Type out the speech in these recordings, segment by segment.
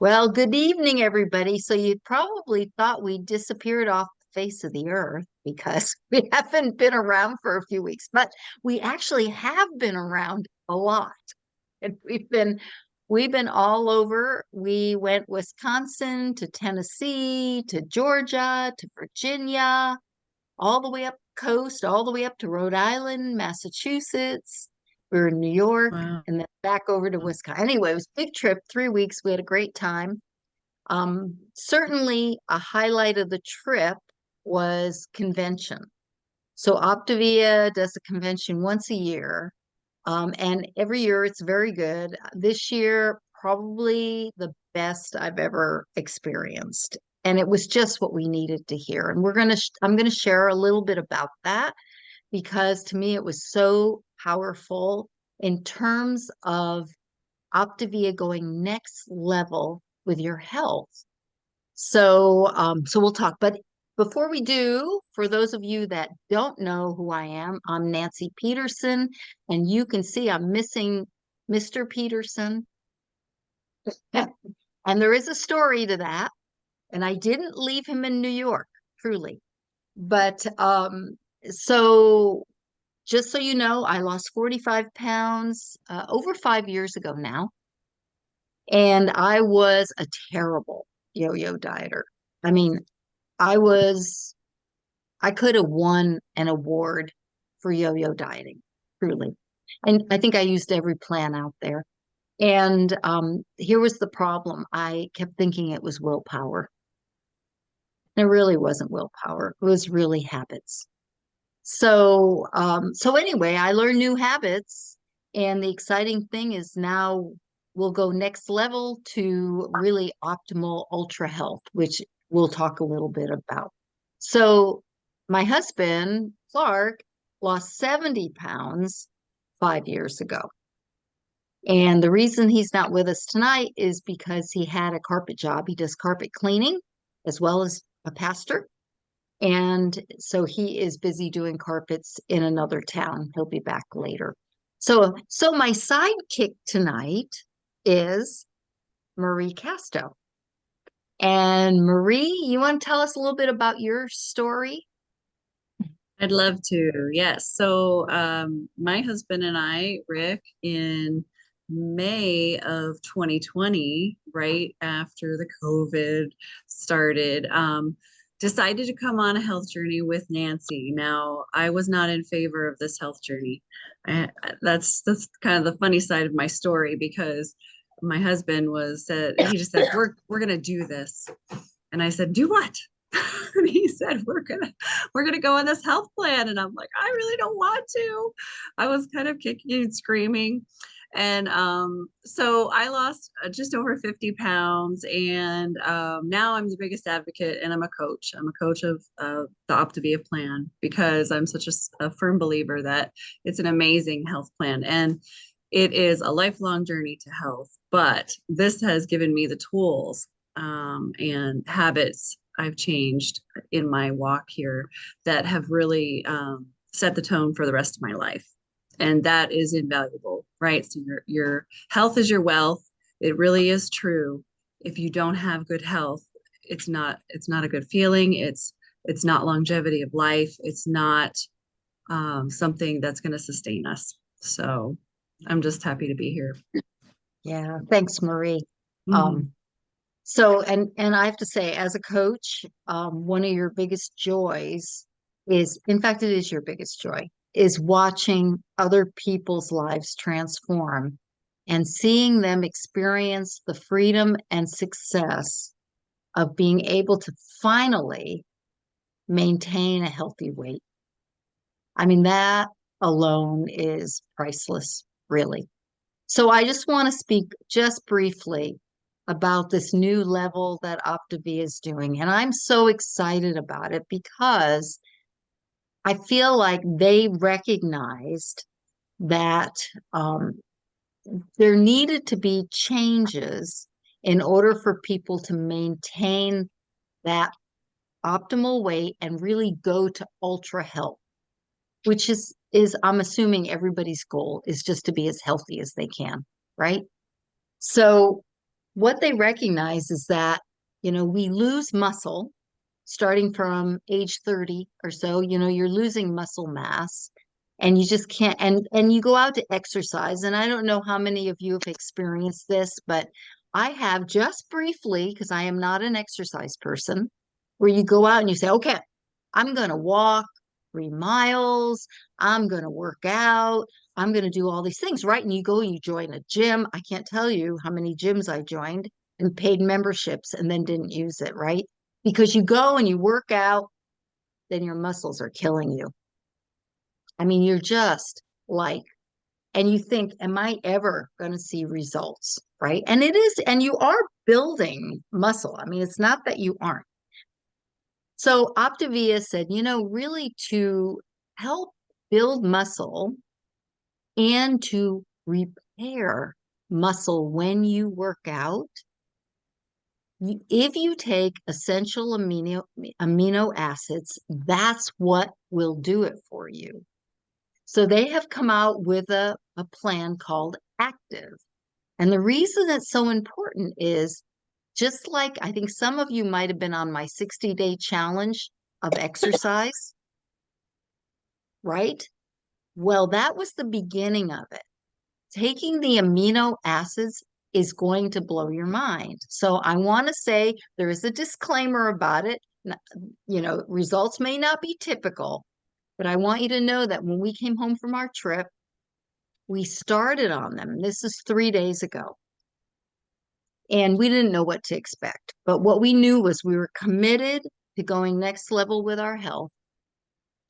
Well, good evening, everybody. So you probably thought we disappeared off the face of the earth because we haven't been around for a few weeks, but we actually have been around a lot. And we've been all over. We went Wisconsin to Tennessee to Georgia to Virginia, all the way up coast, all the way up to Rhode Island, Massachusetts. We were in New York Wow. and then back over to Wisconsin. Anyway, it was a big trip, 3 weeks. We had a great time. Certainly, a highlight of the trip was convention. So Optavia does a convention once a year, and every year it's very good. This year, probably the best I've ever experienced. And it was just what we needed to hear. And I'm gonna share a little bit about that because to me it was so powerful in terms of Optavia going next level with your health. So we'll talk. But before we do, for those of you that don't know who I am, I'm Nancy Peterson, and you can see I'm missing Mr. Peterson. And there is a story to that. And I didn't leave him in New York, truly. But so just so you know, I lost 45 pounds over 5 years ago now. And I was a terrible yo-yo dieter. I mean, I was, I could have won an award for yo-yo dieting, truly. And I think I used every plan out there. And here was the problem. I kept thinking it was willpower. It really wasn't willpower. It was really habits. So anyway, I learned new habits, and the exciting thing is now we'll go next level to really optimal ultra health, which we'll talk a little bit about. So my husband, Clark, lost 70 pounds 5 years ago. And the reason he's not with us tonight is because he had a carpet job. He does carpet cleaning as well as a pastor. And so he is busy doing carpets in another town. He'll be back later. So my sidekick tonight is Marie Casto. And Marie, you want to tell us a little bit about your story? I'd love to. Yes. My husband and I, Rick, in May of 2020, right after the COVID started, decided to come on a health journey with Nancy. Now, I was not in favor of this health journey. Uh, that's kind of the funny side of my story because my husband was said he just said we're gonna do this, and I said do what? And he said we're gonna go on this health plan, and I'm like I really don't want to. I was kind of kicking and screaming, and so I lost just over 50 pounds, and now I'm the biggest advocate, and I'm a coach. I'm a coach of the Optavia plan because I'm such a firm believer that it's an amazing health plan, and it is a lifelong journey to health. But this has given me the tools and habits I've changed in my walk here that have really set the tone for the rest of my life. And that is invaluable, right? So your health is your wealth. It really is true. If you don't have good health, it's not a good feeling. It's not longevity of life. It's not something that's going to sustain us. So I'm just happy to be here. Yeah, thanks, Marie. Mhm. Um, so I have to say, as a coach, one of your biggest joys is, in fact, it is your biggest joy, is watching other people's lives transform and seeing them experience the freedom and success of being able to finally maintain a healthy weight. I mean, that alone is priceless, really. So I just want to speak just briefly about this new level that Optavia is doing. And I'm so excited about it because I feel like they recognized that there needed to be changes in order for people to maintain that optimal weight and really go to ultra health, which is I'm assuming everybody's goal is just to be as healthy as they can, right? So what they recognize is that, we lose muscle starting from age 30 or so. You're losing muscle mass and you just can't, and you go out to exercise. And I don't know how many of you have experienced this, but I have just briefly, because I am not an exercise person, where you go out and you say, okay, I'm going to walk 3 miles. I'm going to work out. I'm going to do all these things, right? And you go and you join a gym. I can't tell you how many gyms I joined and paid memberships and then didn't use it, right? Because you go and you work out, then your muscles are killing you. I mean, you're just like, and you think, am I ever going to see results? Right. And it is, and you are building muscle. I mean, it's not that you aren't. So Optavia said, really to help build muscle and to repair muscle when you work out, if you take essential amino acids, that's what will do it for you. So they have come out with a plan called Active. And the reason it's so important is just like I think some of you might have been on my 60-day challenge of exercise, right? Well, that was the beginning of it. Taking the amino acids is going to blow your mind. So I want to say there is a disclaimer about it. Results may not be typical, but I want you to know that when we came home from our trip, we started on them. This is 3 days ago. And we didn't know what to expect. But what we knew was we were committed to going next level with our health.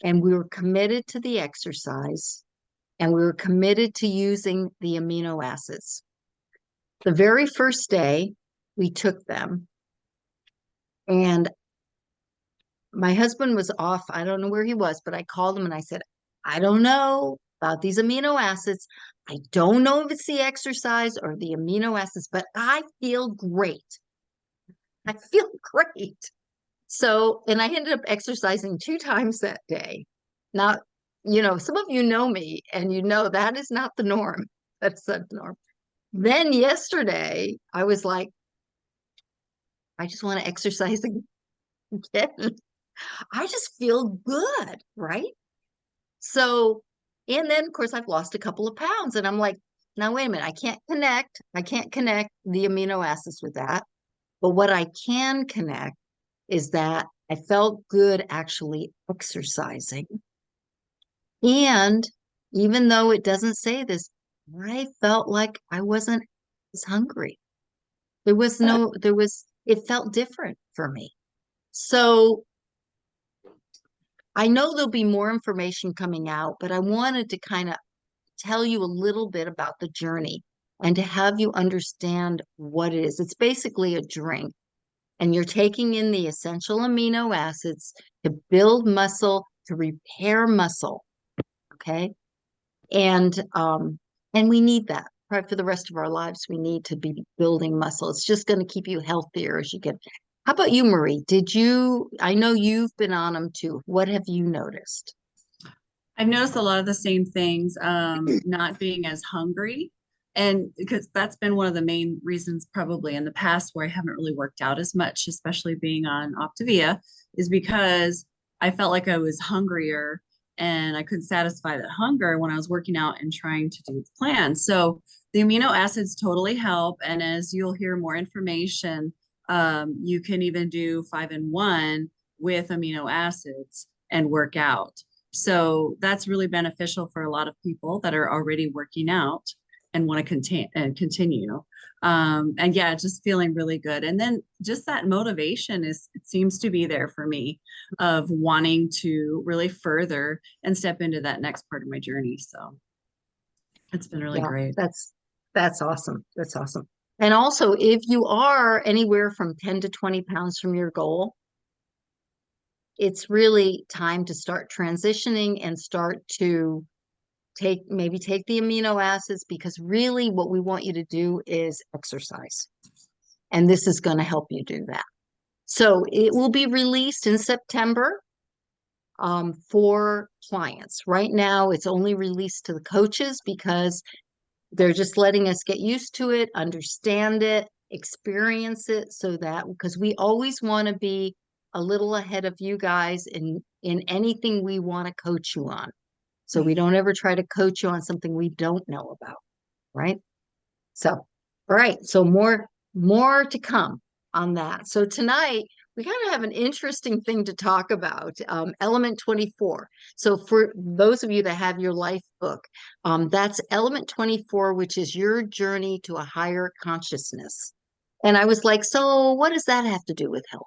And we were committed to the exercise. And we were committed to using the amino acids. The very first day we took them, and my husband was off. I don't know where he was, but I called him and I said, I don't know about these amino acids. I don't know if it's the exercise or the amino acids, but I feel great. I feel great. So, and I ended up exercising 2 times that day. Now, some of you know me and that is not the norm. That's not the norm. Then yesterday, I was like, I just want to exercise again. I just feel good, right? So, and then of course I've lost a couple of pounds and I'm like, now wait a minute, I can't connect the amino acids with that. But what I can connect is that I felt good actually exercising. And even though it doesn't say this, I felt like I wasn't as hungry. It felt different for me. So I know there'll be more information coming out, but I wanted to kind of tell you a little bit about the journey and to have you understand what it is. It's basically a drink, and you're taking in the essential amino acids to build muscle, to repair muscle. Okay. And we need that. Right, for the rest of our lives, we need to be building muscle. It's just going to keep you healthier as you get. How about you, Marie? I know you've been on them too. What have you noticed? I've noticed a lot of the same things, not being as hungry. And because that's been one of the main reasons, probably in the past, where I haven't really worked out as much, especially being on Optavia, is because I felt like I was hungrier and I couldn't satisfy that hunger when I was working out and trying to do the plan. So the amino acids totally help. And as you'll hear more information, you can even do 5-in-1 with amino acids and work out. So that's really beneficial for a lot of people that are already working out and want to continue. And yeah, just feeling really good. And then just that motivation it seems to be there for me of wanting to really further and step into that next part of my journey. So it's been really Yeah, great. that's awesome. That's awesome. And also, if you are anywhere from 10 to 20 pounds from your goal, it's really time to start transitioning and start to maybe take the amino acids, because really what we want you to do is exercise. And this is going to help you do that. So it will be released in September for clients. Right now, it's only released to the coaches because they're just letting us get used to it, understand it. experience it so that, because we always want to be a little ahead of you guys in anything we want to coach you on. So we don't ever try to coach you on something we don't know about, right? So, all right. So more to come on that. So tonight we kind of have an interesting thing to talk about. Element 24. So for those of you that have your life book, that's element 24, which is your journey to a higher consciousness. And I was like, so what does that have to do with health?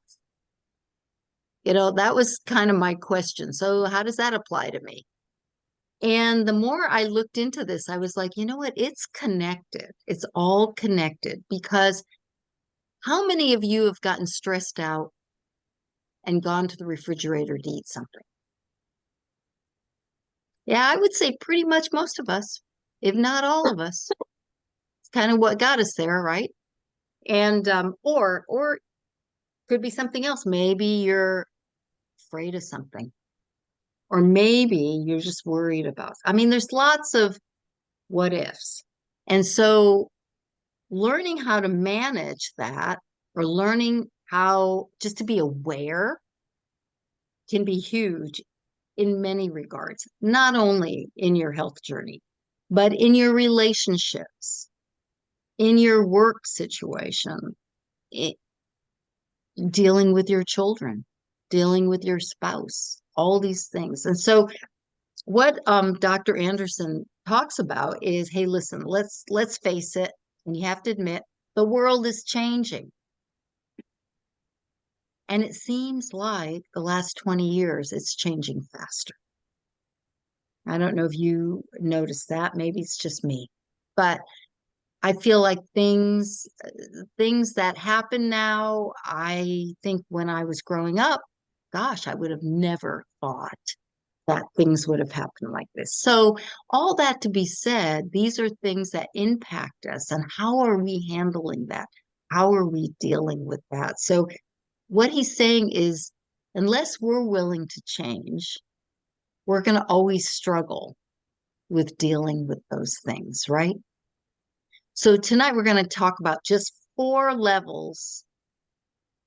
That was kind of my question. So how does that apply to me? And the more I looked into this, I was like, you know what? It's connected. It's all connected, because how many of you have gotten stressed out and gone to the refrigerator to eat something? Yeah, I would say pretty much most of us, if not all of us. It's kind of what got us there, right? And or could be something else. Maybe you're afraid of something, or maybe you're just worried about. I mean, there's lots of what ifs. And so learning how to manage that, or learning how just to be aware, can be huge in many regards, not only in your health journey, but in your relationships, in your work situation, i- dealing with your children, dealing with your spouse, all these things. And so what Dr. Anderson talks about is, hey, listen, let's face it, and you have to admit, the world is changing. And it seems like the last 20 years, it's changing faster. I don't know if you noticed that. Maybe it's just me. But I feel like things that happen now, I think when I was growing up, gosh, I would have never thought that things would have happened like this. So, all that to be said, these are things that impact us. And how are we handling that? How are we dealing with that? So, what he's saying is, unless we're willing to change, we're going to always struggle with dealing with those things, right? So tonight we're going to talk about just 4 levels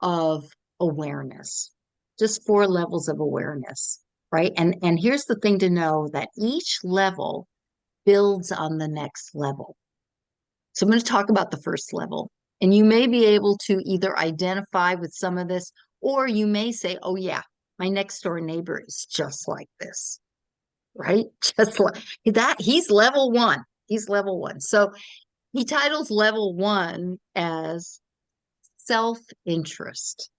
of awareness, just 4 levels of awareness, right? And here's the thing to know, that each level builds on the next level. So I'm going to talk about the first level, and you may be able to either identify with some of this, or you may say, oh yeah, my next door neighbor is just like this, right? Just like that. He's level 1. He's level 1. So he titles level 1 as self-interest.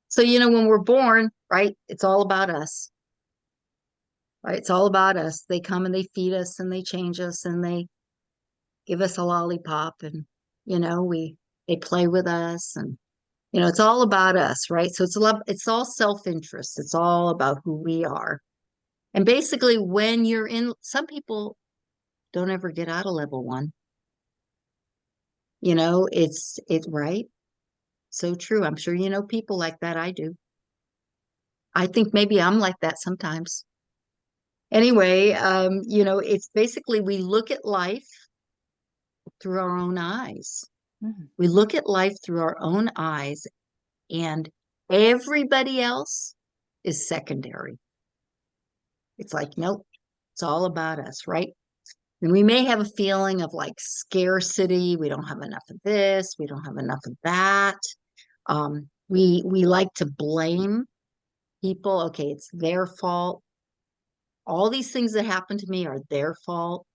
So, when we're born, right, it's all about us, right? It's all about us. They come and they feed us and they change us and they give us a lollipop, and, they play with us, and, it's all about us, right? So it's all self-interest. It's all about who we are. And basically, when you're in, some people don't ever get out of level 1. It's right. So true. I'm sure you know people like that. I do. I think maybe I'm like that sometimes. Anyway, it's basically we look at life through our own eyes. We look at life through our own eyes, and everybody else is secondary. It's like, nope, it's all about us, right? And we may have a feeling of like scarcity. We don't have enough of this. We don't have enough of that. We like to blame people. Okay, it's their fault. All these things that happen to me are their fault.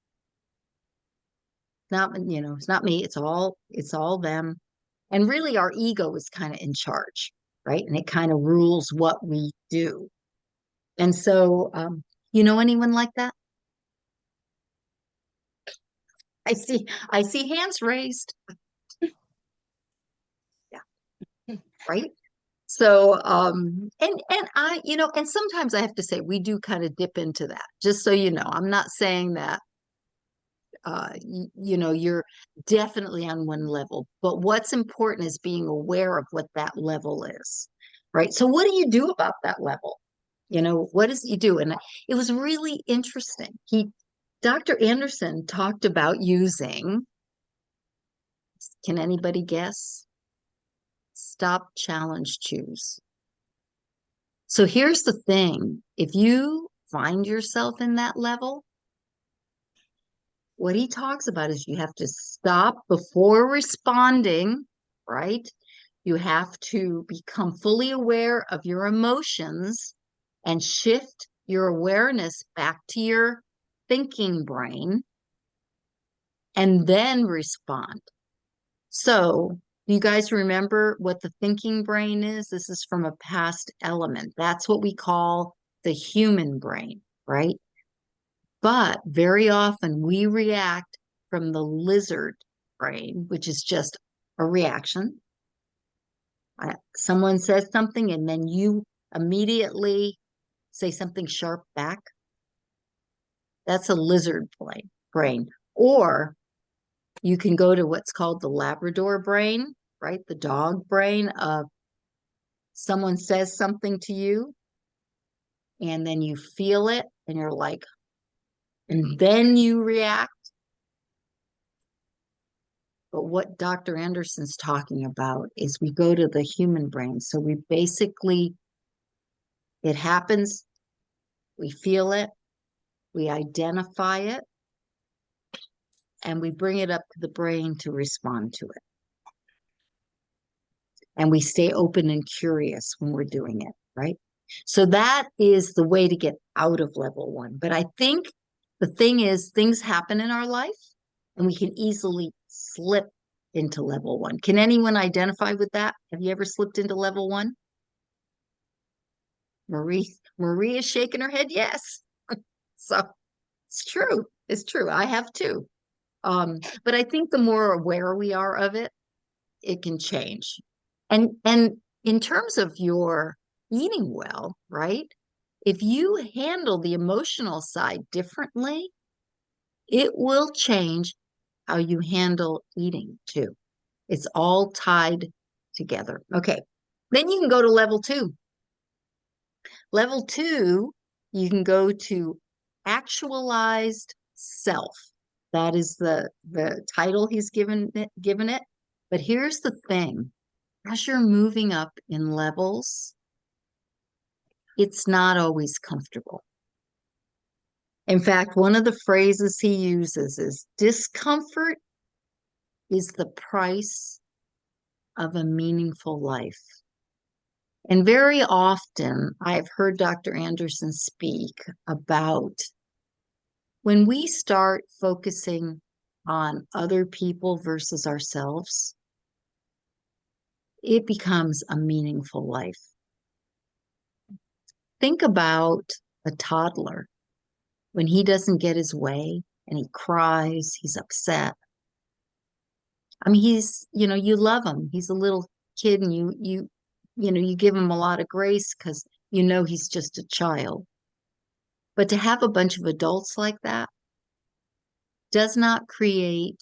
It's not me. It's all them. And really, our ego is kind of in charge, right? And it kind of rules what we do. And so, you know anyone like that? I see hands raised. Yeah, right. So, and I, and sometimes I have to say we do kind of dip into that. Just so you know, I'm not saying that you're definitely on one level, but what's important is being aware of what that level is, right? So what do you do about that level? What does you do? And it was really interesting. Dr. Anderson talked about using Can anybody guess? Stop, challenge, choose. So here's the thing. If you find yourself in that level, what he talks about is you have to stop before responding, right? You have to become fully aware of your emotions and shift your awareness back to your thinking brain and then respond. So, do you guys remember what the thinking brain is? This is from a past element. That's what we call the human brain, right? But very often we react from the lizard brain, which is just a reaction. Someone says something and then you immediately say something sharp back. That's a lizard brain. Or you can go to what's called the Labrador brain, right? The dog brain of someone says something to you and then you feel it and you're like, and then you react. But what Dr. Anderson's talking about is we go to the human brain. So we basically, it happens, we feel it, we identify it, and we bring it up to the brain to respond to it. And we stay open and curious when we're doing it, right? So that is the way to get out of level one. But I think the thing is, things happen in our life and we can easily slip into level one. Can anyone identify with that? Have you ever slipped into level one? Marie is shaking her head, yes. So it's true. It's true. I have too. But I think the more aware we are of it, it can change. And in terms of your eating well, right? If you handle the emotional side differently, it will change how you handle eating too. It's all tied together. Okay. Then you can go to level two. Level two, you can go to actualized self. That is the title he's given it. But here's the thing. As you're moving up in levels, it's not always comfortable. In fact, one of the phrases he uses is discomfort is the price of a meaningful life. And very often I've heard Dr. Anderson speak about when we start focusing on other people versus ourselves, it becomes a meaningful life. Think about a toddler when he doesn't get his way and he cries, he's upset. I mean, you love him. He's a little kid and you give him a lot of grace because you know he's just a child. But to have a bunch of adults like that does not create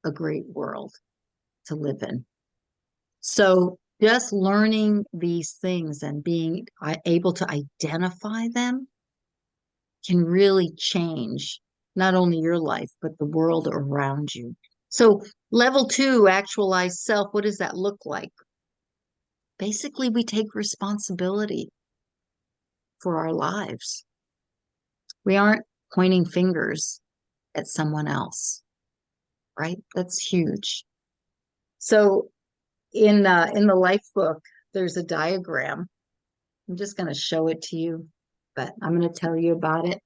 a great world to live in. So just learning these things and being able to identify them can really change not only your life, but the world around you. So level two, actualized self, what does that look like? Basically, we take responsibility for our lives. We aren't pointing fingers at someone else, right? That's huge. So in the life book, there's a diagram. I'm just going to show it to you, but I'm going to tell you about it.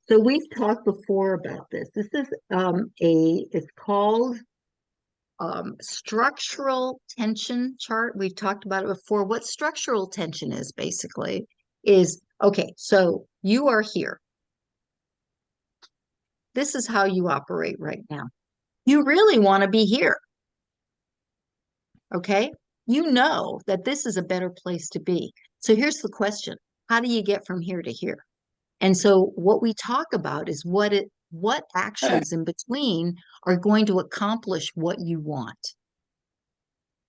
So we've talked before about this. This is it's called structural tension chart. We've talked about it before. What structural tension is basically is, okay, so you are here. This is how you operate right now. You really want to be here. Okay? You know that this is a better place to be. So here's the question. How do you get from here to here? And so what we talk about is what actions in between are going to accomplish what you want.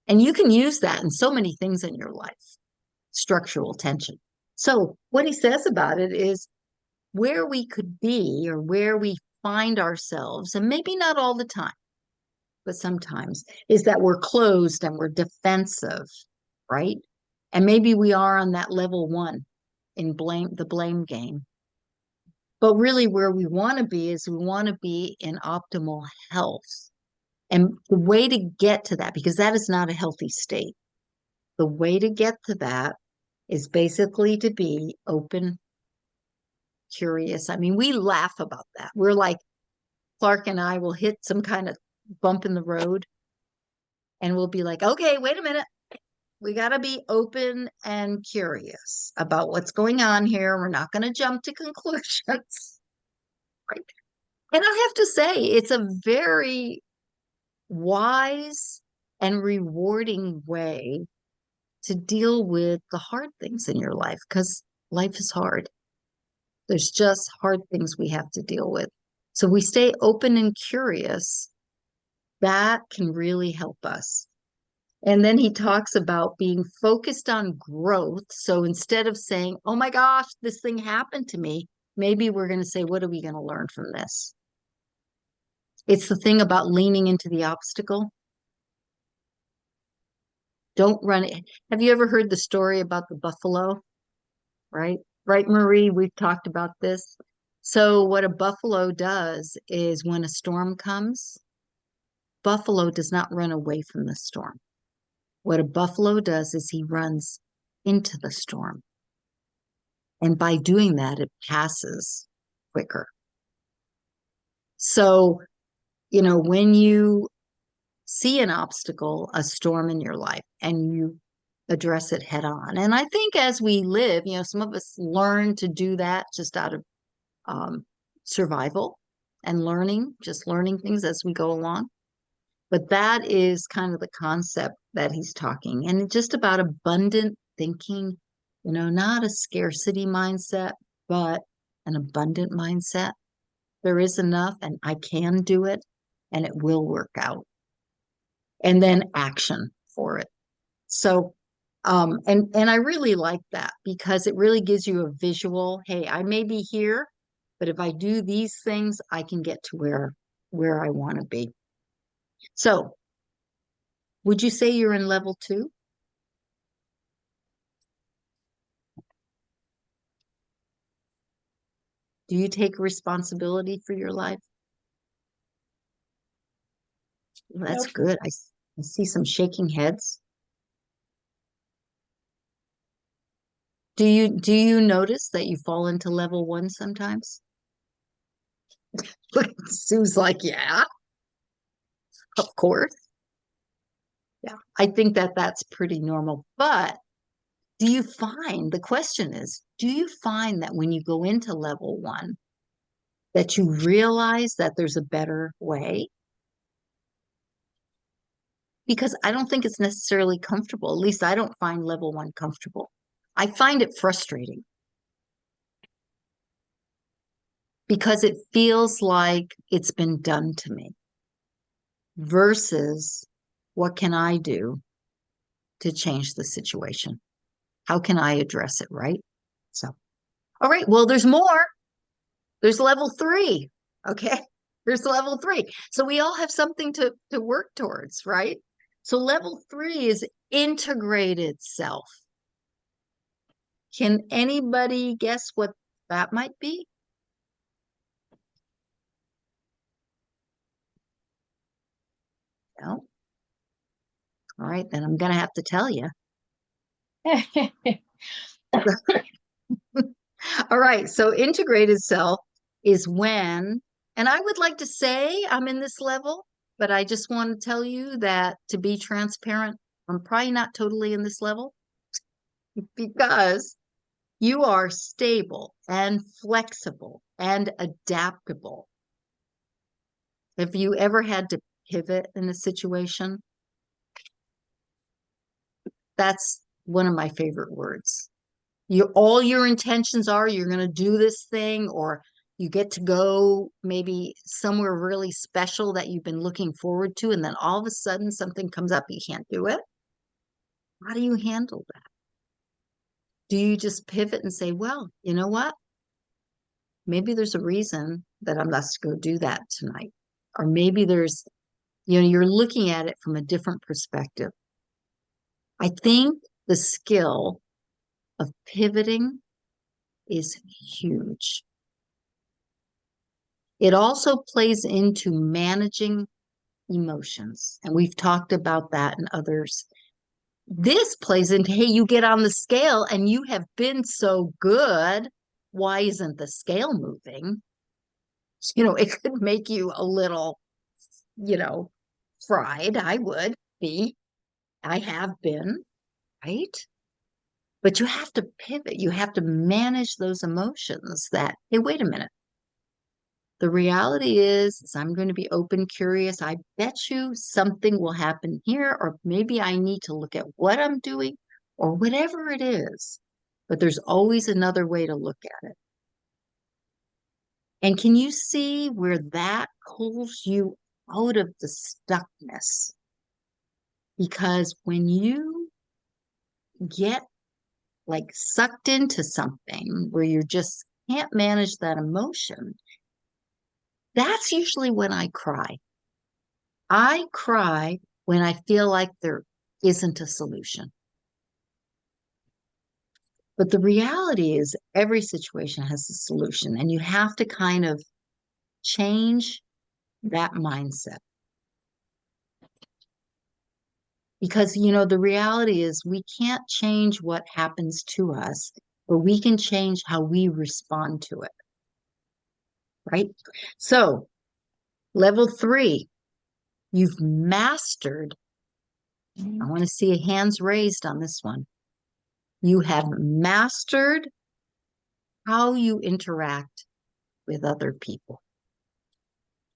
And you can use that in so many things in your life. Structural tension. So what he says about it is where we could be or where we find ourselves, and maybe not all the time, but sometimes, is that we're closed and we're defensive, right? And maybe we are on that level one in the blame game. But really, where we want to be is we want to be in optimal health. And the way to get to that, because that is not a healthy state, the way to get to that is basically to be open, curious. I mean, we laugh about that. We're like, Clark and I will hit some kind of bump in the road and we'll be like, okay, wait a minute. We got to be open and curious about what's going on here. We're not going to jump to conclusions. Right. And I have to say, it's a very wise and rewarding way to deal with the hard things in your life because life is hard. There's just hard things we have to deal with. So we stay open and curious. That can really help us. And then he talks about being focused on growth. So instead of saying, oh my gosh, this thing happened to me, maybe we're going to say, what are we going to learn from this? It's the thing about leaning into the obstacle. Don't run it. Have you ever heard the story about the buffalo? Right? Right, Marie? We've talked about this. So what a buffalo does is when a storm comes, buffalo does not run away from the storm. What a buffalo does is he runs into the storm. And by doing that, it passes quicker. So, when you see an obstacle, a storm in your life, and you address it head on. And I think as we live, some of us learn to do that just out of survival and just learning things as we go along. But that is kind of the concept that he's talking. And just about abundant thinking, not a scarcity mindset, but an abundant mindset. There is enough and I can do it and it will work out. And then action for it. So, and I really like that because it really gives you a visual. Hey, I may be here, but if I do these things, I can get to where I want to be. So, would you say you're in level 2? Do you take responsibility for your life? Well, that's Nope. good. I see some shaking heads. Do you notice that you fall into level 1 sometimes? Sue's like, yeah, of course. Yeah, I think that that's pretty normal. But the question is, do you find that when you go into level 1, that you realize that there's a better way? Because I don't think it's necessarily comfortable. At least I don't find level 1 comfortable. I find it frustrating because it feels like it's been done to me versus what can I do to change the situation? How can I address it, right? So, all right, well, there's more. There's level 3. Okay. There's level 3. So we all have something to work towards, right? So level 3 is integrated self. Can anybody guess what that might be? No. All right, then I'm going to have to tell you. All right, so integrated self is when, and I would like to say I'm in this level, but I just want to tell you that to be transparent, I'm probably not totally in this level because you are stable and flexible and adaptable. Have you ever had to pivot in a situation? That's one of my favorite words. All your intentions are you're going to do this thing, or you get to go maybe somewhere really special that you've been looking forward to, and then all of a sudden something comes up, you can't do it. How do you handle that? Do you just pivot and say, well, you know what? Maybe there's a reason that I must go do that tonight. Or maybe there's You're looking at it from a different perspective. I think the skill of pivoting is huge. It also plays into managing emotions, and we've talked about that in others. This plays into, hey, you get on the scale and you have been so good. Why isn't the scale moving? It could make you a little, you know, fried. I would be. I have been, right? But you have to pivot. You have to manage those emotions that, hey, wait a minute. The reality is I'm going to be open, curious. I bet you something will happen here, or maybe I need to look at what I'm doing or whatever it is. But there's always another way to look at it. And can you see where that pulls you out of the stuckness? Because when you get like sucked into something where you just can't manage that emotion, that's usually when I cry. I cry when I feel like there isn't a solution. But the reality is, every situation has a solution, and you have to kind of change that mindset. Because, the reality is, we can't change what happens to us, but we can change how we respond to it. Right? So, level 3, you've mastered. I want to see a hands raised on this one. You have mastered how you interact with other people.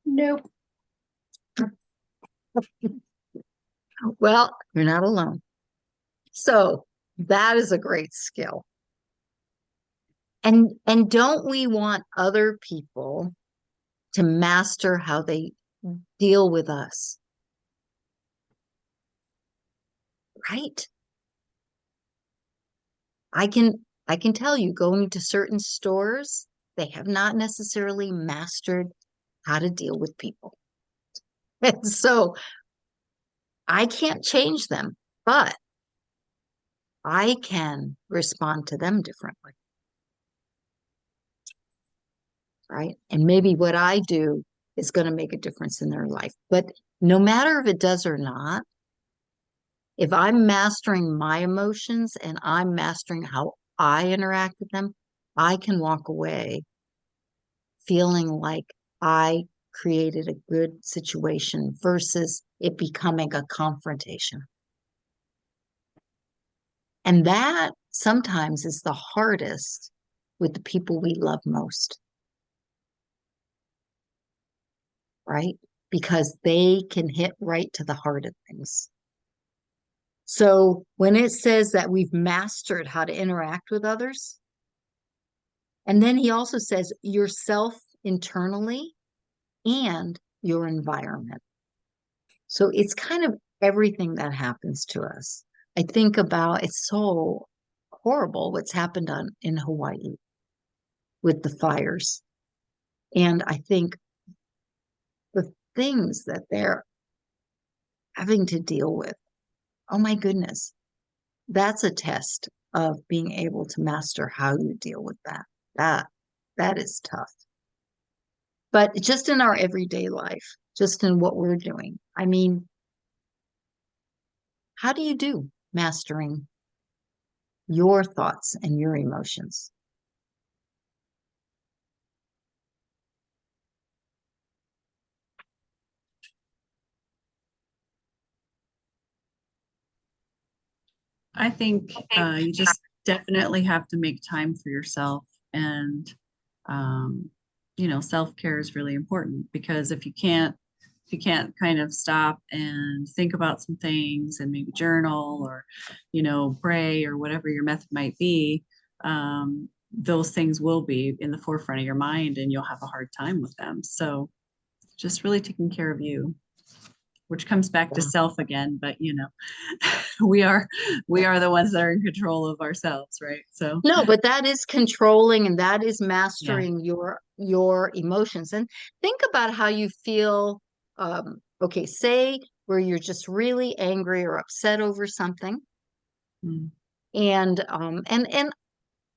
Nope. Well, you're not alone. So that is a great skill. And don't we want other people to master how they deal with us? Right? I can tell you, going to certain stores, they have not necessarily mastered how to deal with people. And so I can't change them, but I can respond to them differently. Right? And maybe what I do is going to make a difference in their life. But no matter if it does or not, if I'm mastering my emotions and I'm mastering how I interact with them, I can walk away feeling like I created a good situation versus it becoming a confrontation. And that sometimes is the hardest with the people we love most. Right? Because they can hit right to the heart of things. So when it says that we've mastered how to interact with others, and then he also says yourself internally and your environment. So it's kind of everything that happens to us. I think about, it's so horrible what's happened in Hawaii with the fires. And I think the things that they're having to deal with, oh my goodness, that's a test of being able to master how you deal with that. That is tough. But just in our everyday life, just in what we're doing, I mean, how do you do mastering your thoughts and your emotions? I think you just definitely have to make time for yourself. And, self-care is really important, because if you can't kind of stop and think about some things and maybe journal or, pray or whatever your method might be, those things will be in the forefront of your mind and you'll have a hard time with them. So just really taking care of you, which comes back to self again, but we are the ones that are in control of ourselves, right? So No, but that is controlling, and that is yeah, mastering your emotions. And think about how you feel Okay, say where you're just really angry or upset over something. Mm. And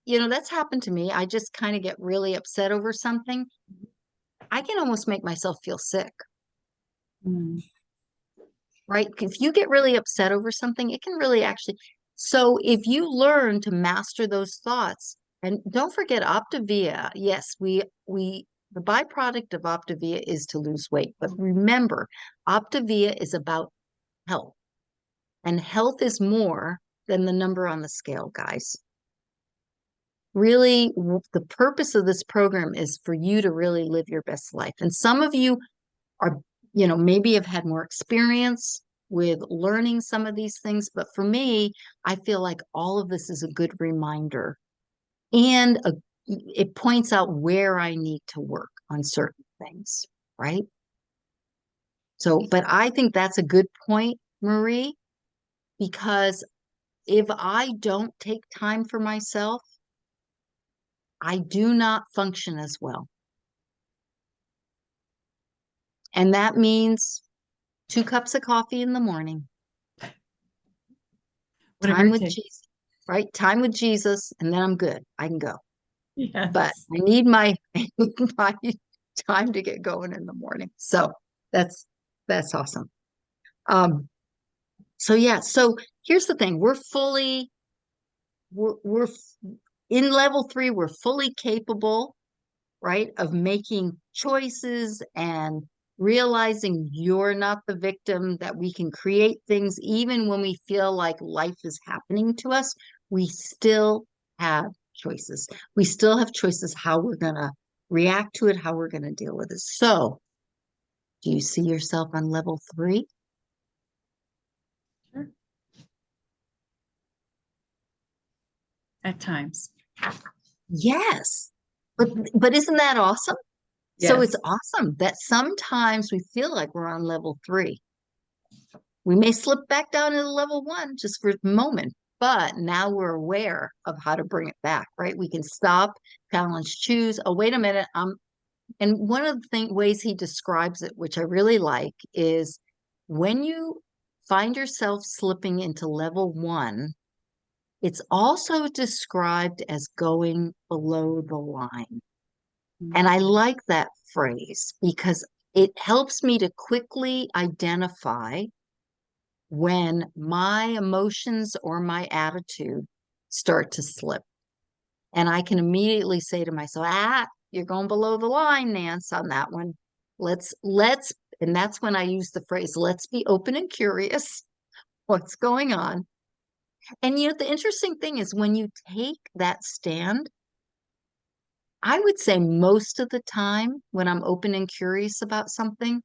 you know, that's happened to me. I just kind of get really upset over something. I can almost make myself feel sick, Mm. right? If you get really upset over something, it can really actually. So if you learn to master those thoughts, and don't forget Optavia, yes, we the byproduct of Optavia is to lose weight. But remember, Optavia is about health, and health is more than the number on the scale, guys. Really, the purpose of this program is for you to really live your best life. And some of you are, you know, maybe have had more experience with learning some of these things. But for me, I feel like all of this is a good reminder and it points out where I need to work on certain things, right? So, but I think that's a good point, Marie, because if I don't take time for myself, I do not function as well. And that means 2 cups of coffee in the morning, Whatever time it with takes. Jesus, right? Time with Jesus, and then I'm good. I can go. But Yes. I need my, I need my time to get going in the morning. So that's awesome. Um, so yeah, so here's the thing. We're in level 3, we're fully capable, right, of making choices and realizing you're not the victim, that we can create things even when we feel like life is happening to us. We still have choices. We still have choices how we're going to react to it, how we're going to deal with it. So, do you see yourself on level 3? Sure. At times. Yes. But isn't that awesome? So it's Yes. awesome that sometimes we feel like we're on level 3. We may slip back down to level 1 just for a moment, but now we're aware of how to bring it back, right? We can stop, challenge, choose. Oh, wait a minute. And one of the ways he describes it, which I really like, is when you find yourself slipping into level 1, it's also described as going below the line. And I like that phrase because it helps me to quickly identify when my emotions or my attitude start to slip. And I can immediately say to myself, you're going below the line, Nance, on that one. And that's when I use the phrase, let's be open and curious. What's going on? And you know, the interesting thing is when you take that stand, I would say most of the time when I'm open and curious about something,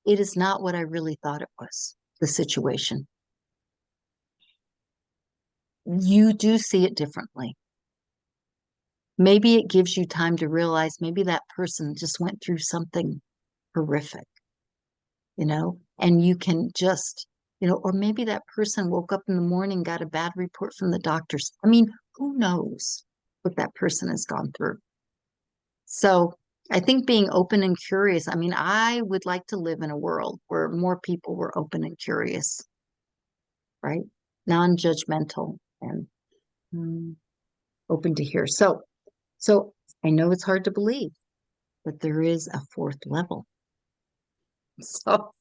it is not what I really thought it was, the situation. You do see it differently. Maybe it gives you time to realize maybe that person just went through something horrific, you know, and you can just, you know, or maybe that person woke up in the morning, got a bad report from the doctors. I mean, who knows what that person has gone through? So I think being open and curious, I mean, I would like to live in a world where more people were open and curious, right? Non-judgmental and open to hear. So I know it's hard to believe, but there is a 4th level. So,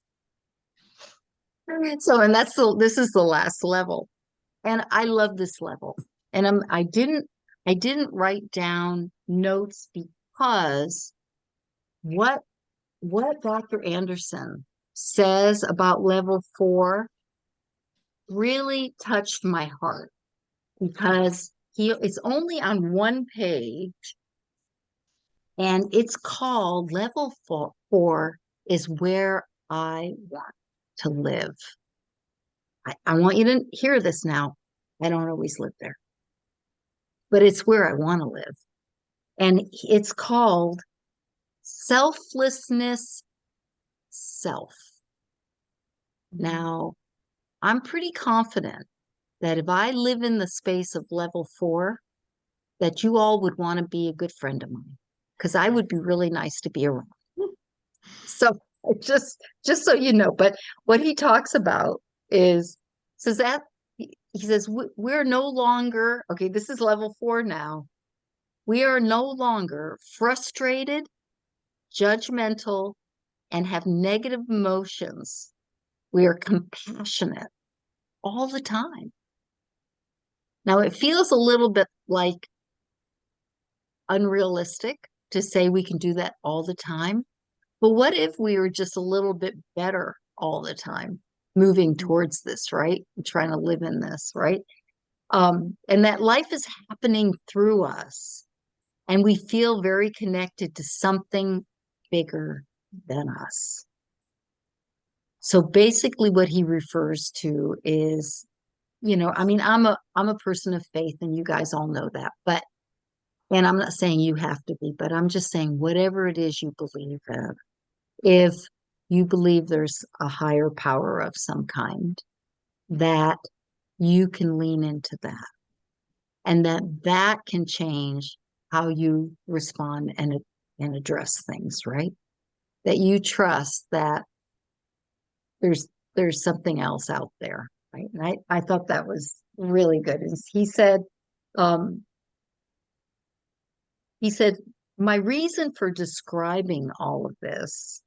and this is the last level. And I love this level. And I didn't write down notes because what Dr. Anderson says about level 4 really touched my heart because it's only on one page and it's called level 4 is where I want to live. I want you to hear this now. I don't always live there, but it's where I want to live. And it's called selflessness self. Now, I'm pretty confident that if I live in the space of level 4, that you all would want to be a good friend of mine because I would be really nice to be around. So Just so you know, but what he talks about is says that he says we're no longer okay, this is level 4 now. We are no longer frustrated, judgmental, and have negative emotions. We are compassionate all the time. Now it feels a little bit like unrealistic to say we can do that all the time. But what if we were just a little bit better all the time, moving towards this, right? Trying to live in this, right? And that life is happening through us, and we feel very connected to something bigger than us. So basically, what he refers to is, I mean, I'm a person of faith, and you guys all know that, but and I'm not saying you have to be, but I'm just saying whatever it is you believe in, if you believe there's a higher power of some kind, that you can lean into that, and that can change how you respond and address things, right? That you trust that there's there's something else out there, right? And I thought that was really good. Um, he said, my reason for describing all of this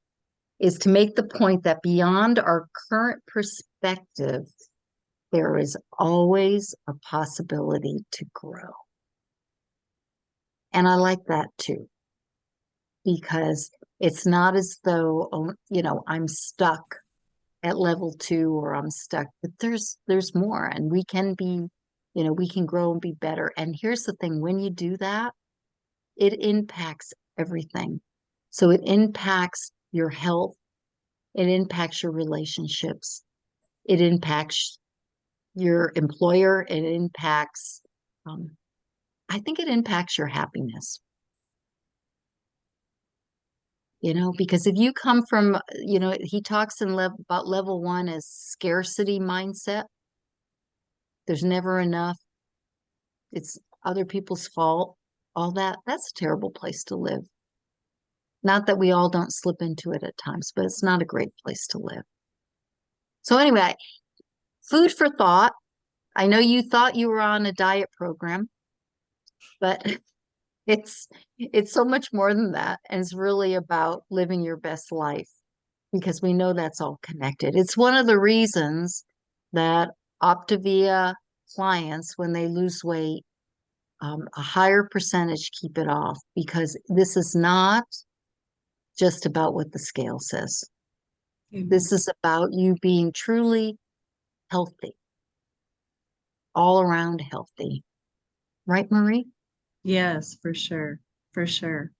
is to make the point that beyond our current perspective, there is always a possibility to grow. And I like that too, because it's not as though, I'm stuck at level 2 or I'm stuck, but there's more, and we can be, we can grow and be better. And here's the thing, when you do that, it impacts everything. So it impacts your health, it impacts your relationships, it impacts your employer, it impacts, I think it impacts your happiness. Because if you come from, he talks about level 1 as scarcity mindset. There's never enough. It's other people's fault. All that's a terrible place to live. Not that we all don't slip into it at times, but it's not a great place to live. So anyway, food for thought. I know you thought you were on a diet program, but it's so much more than that. And it's really about living your best life, because we know that's all connected. It's one of the reasons that Optavia clients, when they lose weight, a higher percentage keep it off, because this is not just about what the scale says. This is about you being truly healthy, all around healthy. Right, Marie? Yes, for sure. For sure.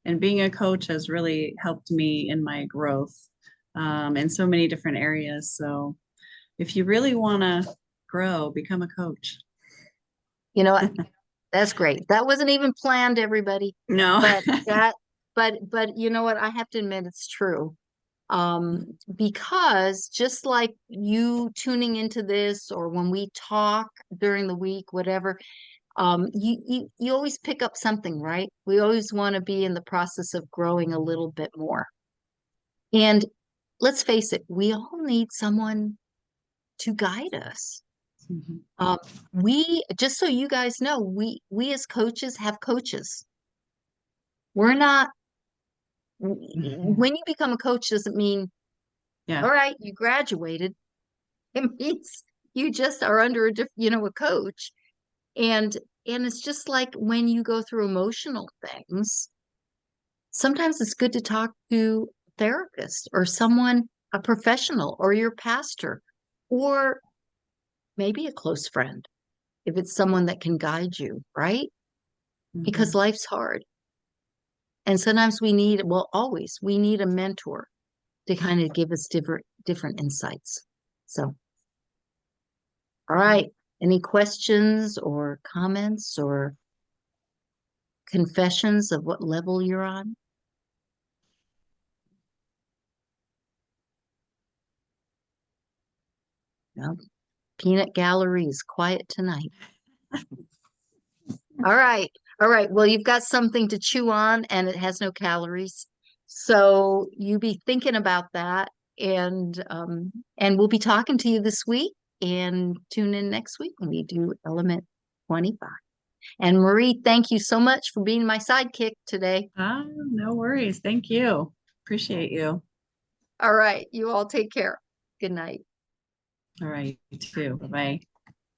And being a coach has really helped me in my growth in so many different areas. So if you really want to grow, become a coach. You know what? That's great. That wasn't even planned, everybody. No. But you know what? I have to admit it's true. Because just like you tuning into this, or when we talk during the week, whatever, you always pick up something, right? We always want to be in the process of growing a little bit more. And let's face it, we all need someone to guide us. Mhm. We, just so you guys know, we as coaches have coaches. We're not, when you become a coach doesn't mean, Yeah. all right, you graduated. It means you just are under a coach. And it's just like when you go through emotional things, sometimes it's good to talk to a therapist or someone, a professional, or your pastor, or maybe a close friend, if it's someone that can guide you, right? Because Mhm. life's hard. And sometimes always we need a mentor to kind of give us different insights. So, all right. Any questions or comments or confessions of what level you're on? No. Peanut Gallery is quiet tonight. All right. All right. Well, you've got something to chew on, and it has no calories. So you be thinking about that, and we'll be talking to you this week, and tune in next week when we do element 25. And Marie, thank you so much for being my sidekick today. Ah, no worries. Thank you. Appreciate you. All right, you all take care. Good night. All right, you too. Bye-bye.